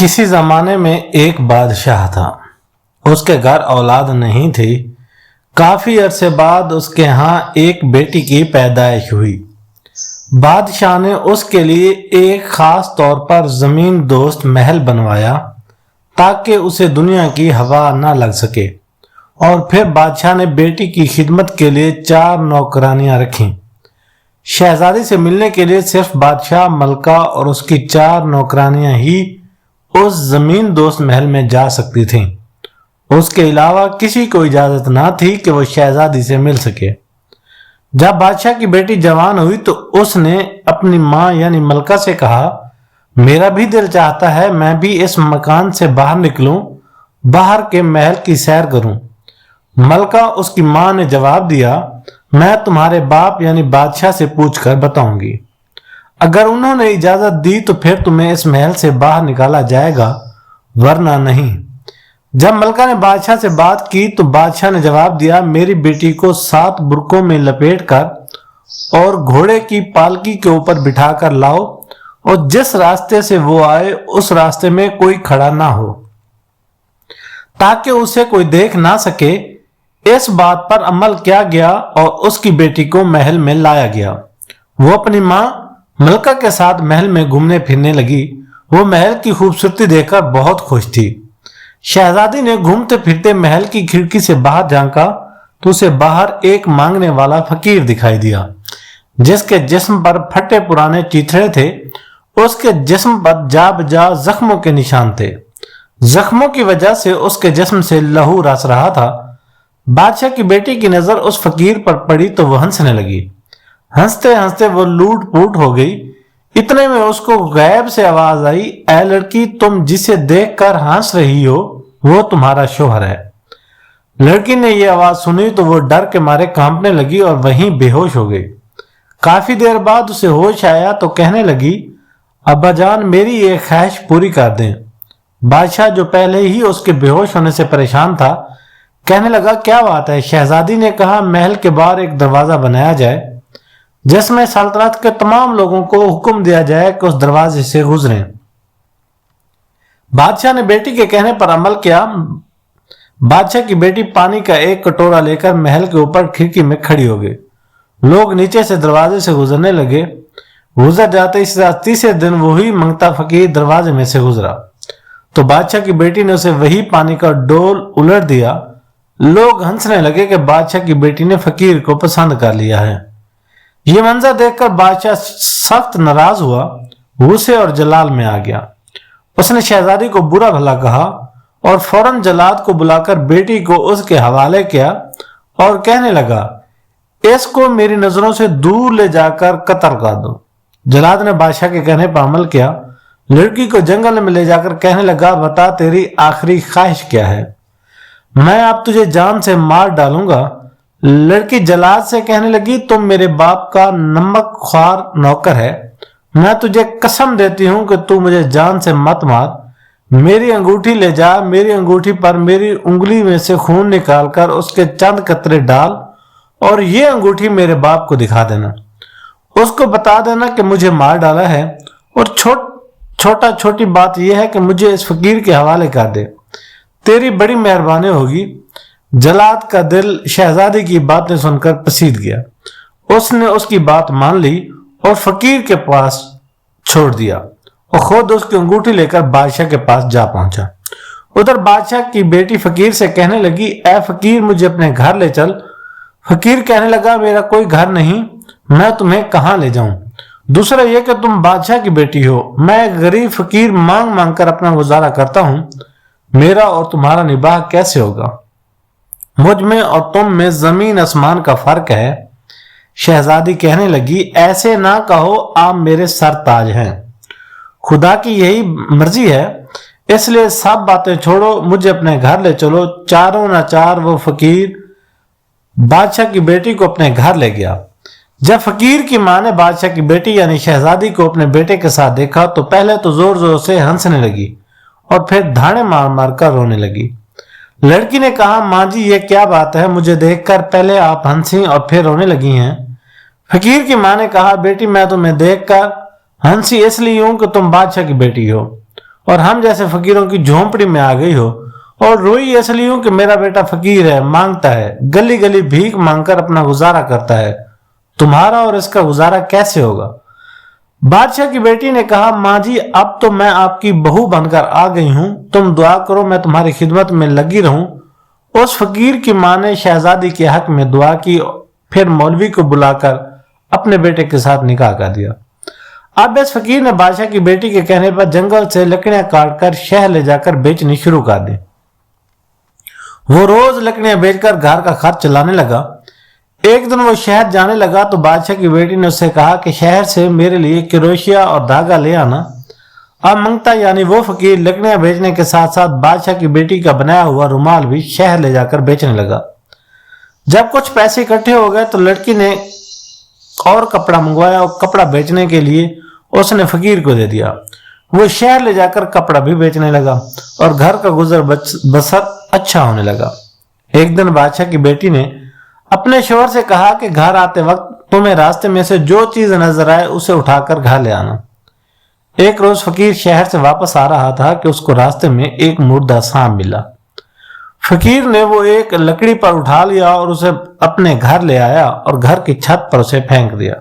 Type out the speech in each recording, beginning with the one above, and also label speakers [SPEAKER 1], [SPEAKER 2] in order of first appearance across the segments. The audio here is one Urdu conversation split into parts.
[SPEAKER 1] کسی زمانے میں ایک بادشاہ تھا۔ اس کے گھر اولاد نہیں تھی۔ کافی عرصے بعد اس کے ہاں ایک بیٹی کی پیدائش ہوئی۔ بادشاہ نے اس کے لیے ایک خاص طور پر زمین دوست محل بنوایا تاکہ اسے دنیا کی ہوا نہ لگ سکے، اور پھر بادشاہ نے بیٹی کی خدمت کے لیے 4 نوکرانیاں رکھیں۔ شہزادی سے ملنے کے لیے صرف بادشاہ، ملکہ اور اس کی 4 نوکرانیاں ہی اس زمین دوست محل میں جا سکتی تھیں۔ اس کے علاوہ کسی کو اجازت نہ تھی کہ وہ شہزادی سے مل سکے۔ جب بادشاہ کی بیٹی جوان ہوئی تو اس نے اپنی ماں یعنی ملکہ سے کہا، میرا بھی دل چاہتا ہے میں بھی اس مکان سے باہر نکلوں، باہر کے محل کی سیر کروں۔ ملکہ اس کی ماں نے جواب دیا، میں تمہارے باپ یعنی بادشاہ سے پوچھ کر بتاؤں گی۔ اگر انہوں نے اجازت دی تو پھر تمہیں اس محل سے باہر نکالا جائے گا، ورنہ نہیں۔ جب ملکہ نے بادشاہ سے بات کی تو بادشاہ نے جواب دیا، میری بیٹی کو 7 برقعوں میں لپیٹ کر اور گھوڑے کی پالکی کے اوپر بٹھا کر لاؤ، اور جس راستے سے وہ آئے اس راستے میں کوئی کھڑا نہ ہو تاکہ اسے کوئی دیکھ نہ سکے۔ اس بات پر عمل کیا گیا اور اس کی بیٹی کو محل میں لایا گیا۔ وہ اپنی ماں ملکہ کے ساتھ محل میں گھومنے پھرنے لگی۔ وہ محل کی خوبصورتی دیکھ کر بہت خوش تھی۔ شہزادی نے گھومتے پھرتے محل کی کھڑکی سے باہر جھانکا تو اسے باہر ایک مانگنے والا فقیر دکھائی دیا، جس کے جسم پر پھٹے پرانے چیتھڑے تھے۔ اس کے جسم پر جا بجا زخموں کے نشان تھے۔ زخموں کی وجہ سے اس کے جسم سے لہو رس رہا تھا۔ بادشاہ کی بیٹی کی نظر اس فقیر پر پڑی تو وہ ہنسنے لگی۔ ہنستے ہنستے وہ لوٹ پوٹ ہو گئی۔ اتنے میں اس کو غیب سے آواز آئی، اے لڑکی، تم جسے دیکھ کر ہنس رہی ہو وہ تمہارا شوہر ہے۔ لڑکی نے یہ آواز سنی تو وہ ڈر کے مارے کانپنے لگی اور وہیں بے ہوش ہو گئی۔ کافی دیر بعد اسے ہوش آیا تو کہنے لگی، ابا جان، میری یہ خواہش پوری کر دیں۔ بادشاہ جو پہلے ہی اس کے بے ہوش ہونے سے پریشان تھا کہنے لگا، کیا بات ہے؟ شہزادی نے کہا، محل کے باہر ایک دروازہ بنایا جائے جس میں سلطنت کے تمام لوگوں کو حکم دیا جائے کہ اس دروازے سے گزریں۔ بادشاہ نے بیٹی کے کہنے پر عمل کیا۔ بادشاہ کی بیٹی پانی کا ایک کٹورا لے کر محل کے اوپر کھڑکی میں کھڑی ہو گئی۔ لوگ نیچے سے دروازے سے گزرنے لگے۔ گزر جاتے اس رات تیسرے دن وہی منگتا فقیر دروازے میں سے گزرا تو بادشاہ کی بیٹی نے اسے وہی پانی کا ڈول الٹ دیا۔ لوگ ہنسنے لگے کہ بادشاہ کی بیٹی نے فقیر کو پسند کر لیا ہے۔ یہ منظر دیکھ کر بادشاہ سخت ناراض ہوا، غصے اور جلال میں آ گیا۔ اس نے شہزادی کو برا بھلا کہا اور فوراً جلاد کو بلا کر بیٹی کو اس کے حوالے کیا اور کہنے لگا، اس کو میری نظروں سے دور لے جا کر قتل کر دو۔ جلاد نے بادشاہ کے کہنے پر عمل کیا۔ لڑکی کو جنگل میں لے جا کر کہنے لگا، بتا تیری آخری خواہش کیا ہے؟ میں اب تجھے جان سے مار ڈالوں گا۔ لڑکی جلاد سے کہنے لگی، تم میرے باپ کا نمک خوار نوکر ہے، میں تجھے قسم دیتی ہوں کہ تو مجھے جان سے مت مار۔ میری انگوٹھی لے جا، میری انگوٹھی پر میری انگلی میں سے خون نکال کر اس کے چند قطرے ڈال اور یہ انگوٹھی میرے باپ کو دکھا دینا۔ اس کو بتا دینا کہ مجھے مار ڈالا ہے، اور چھوٹی بات یہ ہے کہ مجھے اس فقیر کے حوالے کر دے، تیری بڑی مہربانی ہوگی۔ جلاد کا دل شہزادی کی باتیں سن کر پسید گیا۔ اس نے اس کی بات مان لی اور فقیر کے پاس چھوڑ دیا اور خود اس کی انگوٹھی لے کر بادشاہ کے پاس جا پہنچا۔ ادھر بادشاہ کی بیٹی فقیر سے کہنے لگی، اے فقیر، مجھے اپنے گھر لے چل۔ فقیر کہنے لگا، میرا کوئی گھر نہیں، میں تمہیں کہاں لے جاؤں؟ دوسرا یہ کہ تم بادشاہ کی بیٹی ہو، میں ایک غریب فقیر مانگ مانگ کر اپنا گزارا کرتا ہوں، میرا اور تمہارا نباہ کیسے ہوگا؟ مجھ میں اور تم میں زمین آسمان کا فرق ہے۔ شہزادی کہنے لگی، ایسے نہ کہو، آپ میرے سر تاج ہیں، خدا کی یہی مرضی ہے، اس لیے سب باتیں چھوڑو، مجھے اپنے گھر لے چلو۔ چاروں ناچار وہ فقیر بادشاہ کی بیٹی کو اپنے گھر لے گیا۔ جب فقیر کی ماں نے بادشاہ کی بیٹی یعنی شہزادی کو اپنے بیٹے کے ساتھ دیکھا تو پہلے تو زور زور سے ہنسنے لگی اور پھر دھاڑے مار مار کر رونے لگی۔ لڑکی نے کہا، ماں جی، یہ کیا بات ہے؟ مجھے دیکھ کر پہلے آپ ہنسی اور پھر رونے لگی ہیں۔ فقیر کی ماں نے کہا، بیٹی، میں تمہیں دیکھ کر ہنسی اس لیے ہوں کہ تم بادشاہ کی بیٹی ہو اور ہم جیسے فقیروں کی جھونپڑی میں آ گئی ہو، اور روئی اس لیے ہوں کہ میرا بیٹا فقیر ہے، مانگتا ہے، گلی گلی بھیک مانگ کر اپنا گزارا کرتا ہے، تمہارا اور اس کا گزارا کیسے ہوگا؟ بادشاہ کی بیٹی نے کہا، ماں جی اب تو میں آپ کی بہو بن کر آ گئی ہوں، تم دعا کرو میں تمہاری خدمت میں لگی رہوں۔ اس فقیر کی ماں نے شہزادی کے حق میں دعا کی، پھر مولوی کو بلا کر اپنے بیٹے کے ساتھ نکاح کر دیا۔ اب اس فقیر نے بادشاہ کی بیٹی کے کہنے پر جنگل سے لکڑیاں کاٹ کر شہر لے جا کر بیچنی شروع کر دی۔ وہ روز لکڑیاں بیچ کر گھر کا خرچ چلانے لگا۔ ایک دن وہ شہر جانے لگا تو بادشاہ کی بیٹی نے اس سے کہا کہ شہر سے میرے لیے کروشیا اور دھاگا لے آنا۔ اب منگتا یعنی وہ فقیر لکڑیاں بیچنے کے ساتھ ساتھ بادشاہ کی بیٹی کا بنایا ہوا رومال بھی شہر لے جا کر بیچنے لگا۔ جب کچھ پیسے اکٹھے ہو گئے تو لڑکی نے اور کپڑا منگوایا اور کپڑا بیچنے کے لیے اس نے فقیر کو دے دیا۔ وہ شہر لے جا کر کپڑا بھی بیچنے لگا اور گھر کا گزر بسر اچھا ہونے لگا۔ ایک دن بادشاہ کی بیٹی نے اپنے شوہر سے کہا کہ گھر آتے وقت تمہیں راستے میں سے جو چیز نظر آئے اسے اٹھا کر گھر لے آنا۔ ایک روز فقیر شہر سے واپس آ رہا تھا کہ اس کو راستے میں ایک مردہ سانپ ملا۔ فقیر نے وہ ایک لکڑی پر اٹھا لیا اور اسے اپنے گھر لے آیا اور گھر کی چھت پر اسے پھینک دیا۔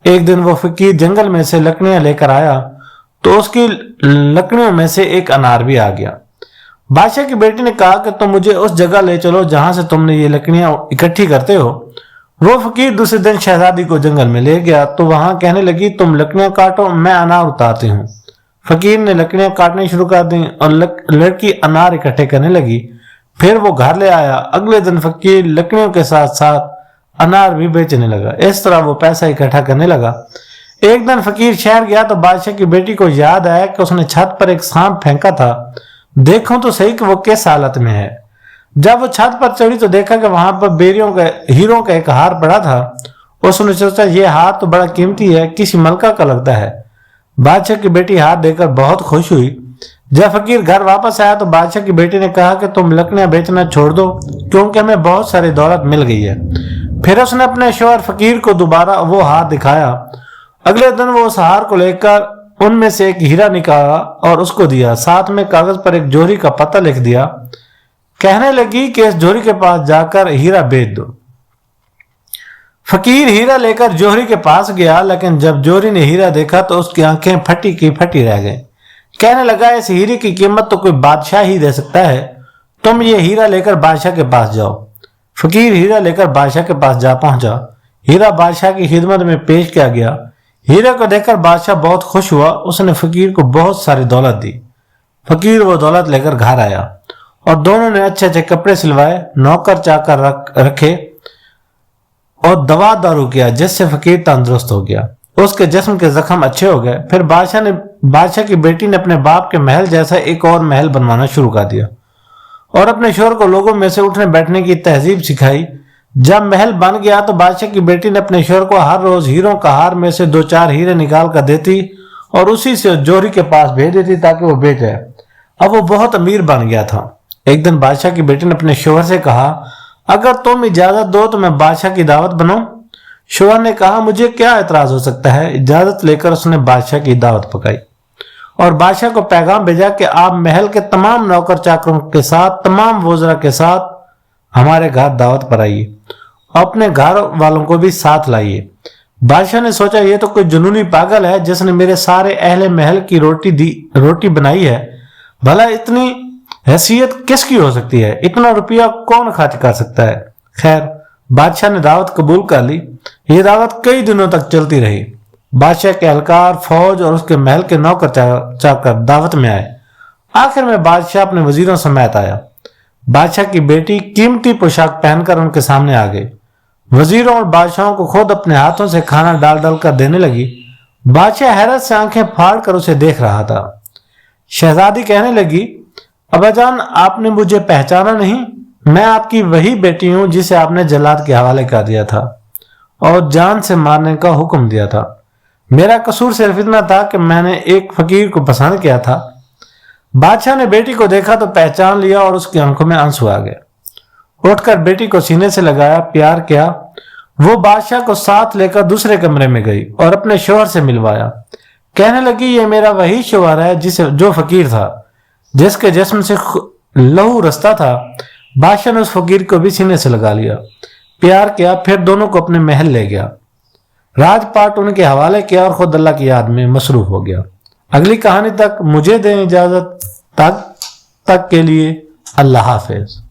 [SPEAKER 1] ایک دن وہ فقیر جنگل میں سے لکڑیاں لے کر آیا تو اس کی لکڑیوں میں سے ایک انار بھی آ گیا۔ بادشاہ کی بیٹی نے کہا کہ تم مجھے اس جگہ لے چلو جہاں سے تم نے یہ لکڑیاں اکٹھی کرتے ہو۔ وہ فقیر دوسرے دن شہزادی کو جنگل میں لے گیا تو وہاں کہنے لگی، تم لکڑیاں کاٹو، میں انار اتارتی ہوں۔ فقیر نے لکڑیاں کاٹنے شروع کر دیں اور لڑکی انار اکٹھے کرنے لگی۔ پھر وہ گھر لے آیا۔ اگلے دن فقیر لکڑیوں کے ساتھ ساتھ انار بھی بیچنے لگا۔ اس طرح وہ پیسہ اکٹھا کرنے لگا۔ ایک دن فقیر شہر گیا تو بادشاہ کی بیٹی کو یاد آیا کہ اس نے چھت پر ایک سانپ پھینکا تھا، دیکھوں تو صحیح کہ وہ کس حالت میں ہے۔ جب وہ چھت پر چڑھی تو دیکھا کہ وہاں پر ہیروں کا ایک ہار پڑا تھا۔ اس نے سوچا یہ ہار تو بڑا قیمتی ہے، کسی ملکہ کا لگتا ہے۔ بادشاہ کی بیٹی ہار دے کر بہت خوش ہوئی۔ جب فقیر گھر واپس آیا تو بادشاہ کی بیٹی نے کہا کہ تم لکڑیاں بیچنا چھوڑ دو کیونکہ ہمیں بہت ساری دولت مل گئی ہے۔ پھر اس نے اپنے شوہر فقیر کو دوبارہ وہ ہار دکھایا۔ اگلے دن وہ اس ہار کو لے کر ان میں سے ایک ہیرا نکالا اور اس کو دیا، ساتھ میں کاغذ پر ایک جوہری کا پتہ لکھ دیا۔ کہنے لگی کہ اس جوہری کے پاس جا کر ہیرا بیچ دو۔ فقیر ہیرا لے کر جوہری کے پاس گیا، لیکن جب جوہری نے ہیرا دیکھا تو اس کی آنکھیں پھٹی کی پھٹی رہ گئیں۔ کہنے لگا اس ہیرے کی قیمت تو کوئی بادشاہ ہی دے سکتا ہے، تم یہ ہیرا لے کر بادشاہ کے پاس جاؤ۔ فقیر ہیرا لے کر بادشاہ کے پاس جا پہنچا۔ ہیرا بادشاہ کی خدمت میں پیش کیا گیا۔ ہیرے کو دیکھ کر بادشاہ بہت خوش ہوا۔ اس نے فقیر کو بہت ساری دولت دی۔ فقیر وہ دولت لے کر گھر آیا اور دونوں نے اچھے اچھے کپڑے سلوائے، نوکر چاکر رکھے اور دوا دارو کیا، جس سے فقیر تندرست ہو گیا۔ اس کے جسم کے زخم اچھے ہو گئے۔ پھر بادشاہ کی بیٹی نے اپنے باپ کے محل جیسا ایک اور محل بنوانا شروع کر دیا اور اپنے شوہر کو لوگوں میں سے اٹھنے بیٹھنے کی تہذیب سکھائی۔ جب محل بن گیا تو بادشاہ کی بیٹی نے اپنے شوہر کو ہر روز ہیروں کا ہار میں سے 2-4 ہیرے نکال کر دیتی اور اسی سے جوہری کے پاس بھیج دیتی تاکہ وہ بیچے۔ اب وہ بہت امیر بن گیا تھا۔ ایک دن بادشاہ کی بیٹی نے اپنے شوہر سے کہا، اگر تم اجازت دو تو میں بادشاہ کی دعوت بناؤں؟ شوہر نے کہا، مجھے کیا اعتراض ہو سکتا ہے۔ اجازت لے کر اس نے بادشاہ کی دعوت پکائی اور بادشاہ کو پیغام بھیجا کہ آپ محل کے تمام نوکر چاکروں کے ساتھ، تمام وزراء کے ساتھ ہمارے گھر دعوت پر آئیے اور اپنے گھر والوں کو بھی ساتھ لائیے۔ بادشاہ نے سوچا یہ تو کوئی جنونی پاگل ہے جس نے میرے سارے اہل محل کی روٹی بنائی ہے، بھلا اتنی حیثیت کس کی ہو سکتی ہے، اتنا روپیہ کون خرچ کر سکتا ہے۔ خیر بادشاہ نے دعوت قبول کر لی۔ یہ دعوت کئی دنوں تک چلتی رہی۔ بادشاہ کے اہلکار، فوج اور اس کے محل کے نوکر چاکر دعوت میں آئے۔ آخر میں بادشاہ اپنے وزیروں سمیت آیا۔ بادشاہ کی بیٹی قیمتی پوشاک پہن کر ان کے سامنے آ گئی۔ وزیروں اور بادشاہوں کو خود اپنے ہاتھوں سے کھانا ڈال ڈال کر دینے لگی۔ بادشاہ حیرت سے آنکھیں پھاڑ کر اسے دیکھ رہا تھا۔ شہزادی کہنے لگی، ابا جان آپ نے مجھے پہچانا نہیں؟ میں آپ کی وہی بیٹی ہوں جسے آپ نے جلاد کے حوالے کر دیا تھا اور جان سے مارنے کا حکم دیا تھا۔ میرا قصور صرف اتنا تھا کہ میں نے ایک فقیر کو پسند کیا تھا۔ بادشاہ نے بیٹی کو دیکھا تو پہچان لیا اور اس کی آنکھوں میں آنسو آ گئے۔ اٹھ کر بیٹی کو سینے سے لگایا، پیار کیا۔ وہ بادشاہ کو ساتھ لے کر دوسرے کمرے میں گئی اور اپنے شوہر سے ملوایا۔ کہنے لگی یہ میرا وہی شوہر ہے جو فقیر تھا، جس کے جسم سے لہو رستا تھا۔ بادشاہ نے اس فقیر کو بھی سینے سے لگا لیا، پیار کیا، پھر دونوں کو اپنے محل لے گیا، راج پاٹ ان کے حوالے کیا اور خود اللہ کی یاد میں مصروف ہو گیا۔ اگلی کہانی تک مجھے دیں اجازت، تک کے لیے اللہ حافظ۔